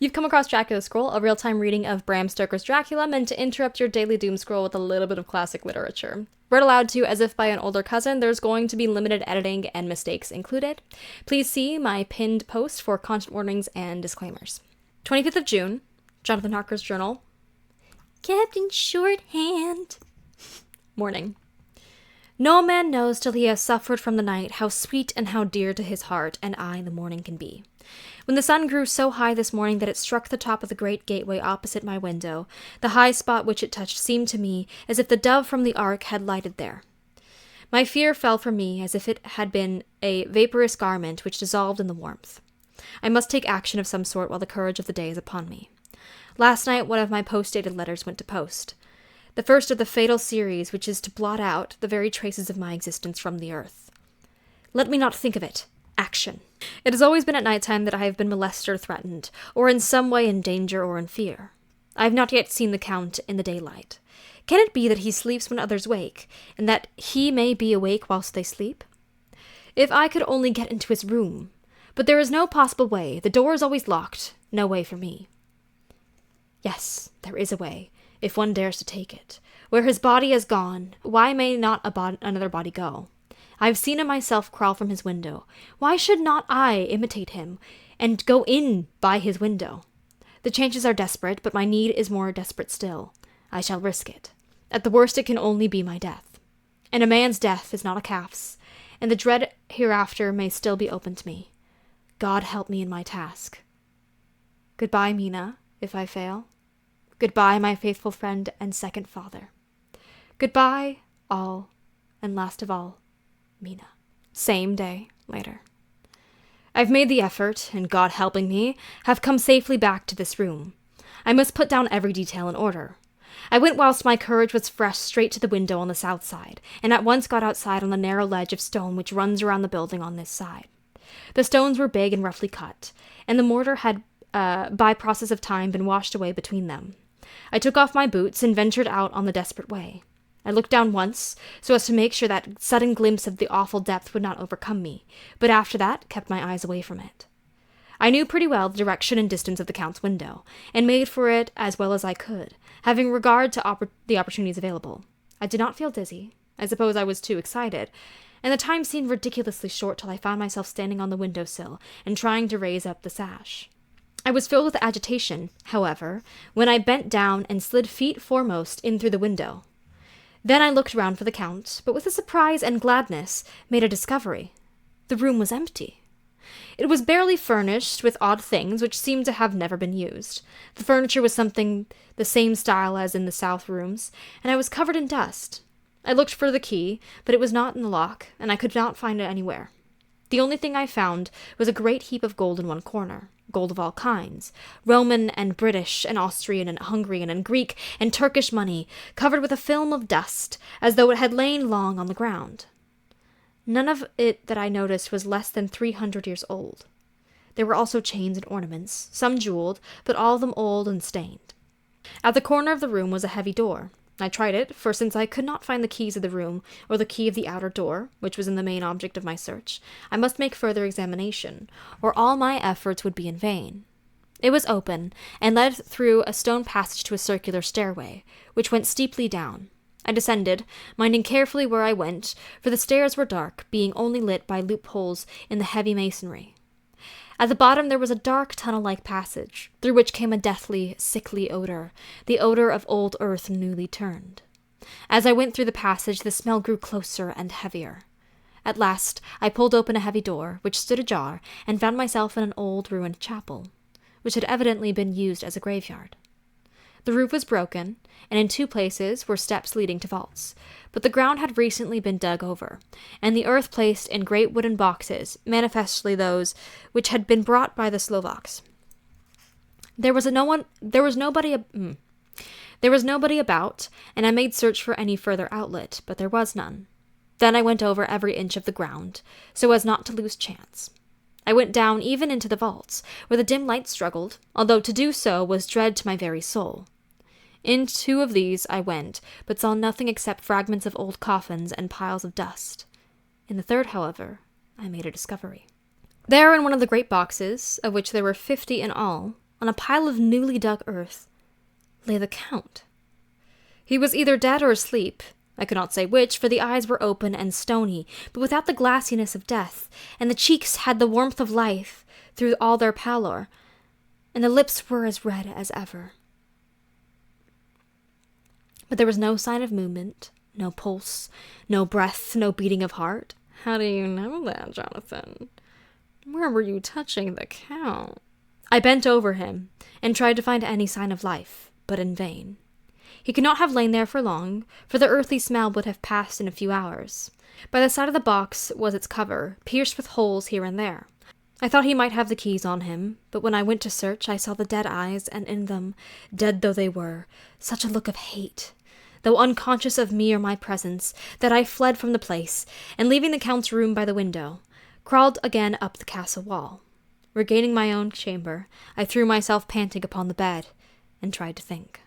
You've come across Dracula Scroll, a real-time reading of Bram Stoker's Dracula meant to interrupt your daily doom scroll with a little bit of classic literature. Read aloud to you as if by an older cousin, there's going to be limited editing and mistakes included. Please see my pinned post for content warnings and disclaimers. 25th of June, Jonathan Harker's journal. Captain Shorthand. Morning. No man knows till he has suffered from the night how sweet and how dear to his heart and eye the morning can be. When the sun grew so high this morning that it struck the top of the great gateway opposite my window, the high spot which it touched seemed to me as if the dove from the ark had lighted there. My fear fell from me as if it had been a vaporous garment which dissolved in the warmth. I must take action of some sort while the courage of the day is upon me. Last night one of my post-dated letters went to post. The first of the fatal series which is to blot out the very traces of my existence from the earth. Let me not think of it. Action. It has always been at night time that I have been molested or threatened, or in some way in danger or in fear. I have not yet seen the Count in the daylight. Can it be that he sleeps when others wake, and that he may be awake whilst they sleep? If I could only get into his room! But there is no possible way. The door is always locked. No way for me. Yes, there is a way, if one dares to take it. Where his body has gone, why may not another body go? I have seen him myself crawl from his window. Why should not I imitate him and go in by his window? The chances are desperate, but my need is more desperate still. I shall risk it. At the worst, it can only be my death. And a man's death is not a calf's, and the dread hereafter may still be open to me. God help me in my task. Goodbye, Mina, if I fail. Goodbye, my faithful friend and second father. Goodbye, all, and last of all, Mina. Same day, later. I've made the effort, and God helping me, have come safely back to this room. I must put down every detail in order. I went whilst my courage was fresh straight to the window on the south side, and at once got outside on the narrow ledge of stone which runs around the building on this side. The stones were big and roughly cut, and the mortar had, by process of time, been washed away between them. I took off my boots and ventured out on the desperate way. I looked down once, so as to make sure that sudden glimpse of the awful depth would not overcome me, but after that kept my eyes away from it. I knew pretty well the direction and distance of the Count's window, and made for it as well as I could, having regard to the opportunities available. I did not feel dizzy. I suppose I was too excited, and the time seemed ridiculously short till I found myself standing on the window-sill and trying to raise up the sash. I was filled with agitation, however, when I bent down and slid feet foremost in through the window. Then I looked round for the Count, but with a surprise and gladness made a discovery. The room was empty. It was barely furnished with odd things which seemed to have never been used. The furniture was something the same style as in the south rooms, and I was covered in dust. I looked for the key, but it was not in the lock, and I could not find it anywhere. The only thing I found was a great heap of gold in one corner. Gold of all kinds, Roman and British and Austrian and Hungarian and Greek and Turkish money, covered with a film of dust, as though it had lain long on the ground. None of it that I noticed was less than 300 years old. There were also chains and ornaments, some jeweled, but all of them old and stained. At the corner of the room was a heavy door. I tried it, for since I could not find the keys of the room, or the key of the outer door, which was in the main object of my search, I must make further examination, or all my efforts would be in vain. It was open, and led through a stone passage to a circular stairway, which went steeply down. I descended, minding carefully where I went, for the stairs were dark, being only lit by loopholes in the heavy masonry. At the bottom there was a dark tunnel-like passage, through which came a deathly, sickly odor, the odor of old earth newly turned. As I went through the passage, the smell grew closer and heavier. At last, I pulled open a heavy door, which stood ajar, and found myself in an old ruined chapel, which had evidently been used as a graveyard. The roof was broken, and in 2 places were steps leading to vaults, but the ground had recently been dug over, and the earth placed in great wooden boxes, manifestly those which had been brought by the Slovaks. There was nobody about, and I made search for any further outlet, but there was none. Then I went over every inch of the ground, so as not to lose chance. I went down even into the vaults, where the dim light struggled, although to do so was dread to my very soul. In 2 of these I went, but saw nothing except fragments of old coffins and piles of dust. In the 3rd, however, I made a discovery. There in one of the great boxes, of which there were 50 in all, on a pile of newly dug earth, lay the Count. He was either dead or asleep. I could not say which, for the eyes were open and stony, but without the glassiness of death, and the cheeks had the warmth of life through all their pallor, and the lips were as red as ever. But there was no sign of movement, no pulse, no breath, no beating of heart. How do you know that, Jonathan? Where were you touching the Count? I bent over him, and tried to find any sign of life, but in vain. He could not have lain there for long, for the earthly smell would have passed in a few hours. By the side of the box was its cover, pierced with holes here and there. I thought he might have the keys on him, but when I went to search, I saw the dead eyes, and in them, dead though they were, such a look of hate, though unconscious of me or my presence, that I fled from the place, and leaving the Count's room by the window, crawled again up the castle wall. Regaining my own chamber, I threw myself panting upon the bed, and tried to think.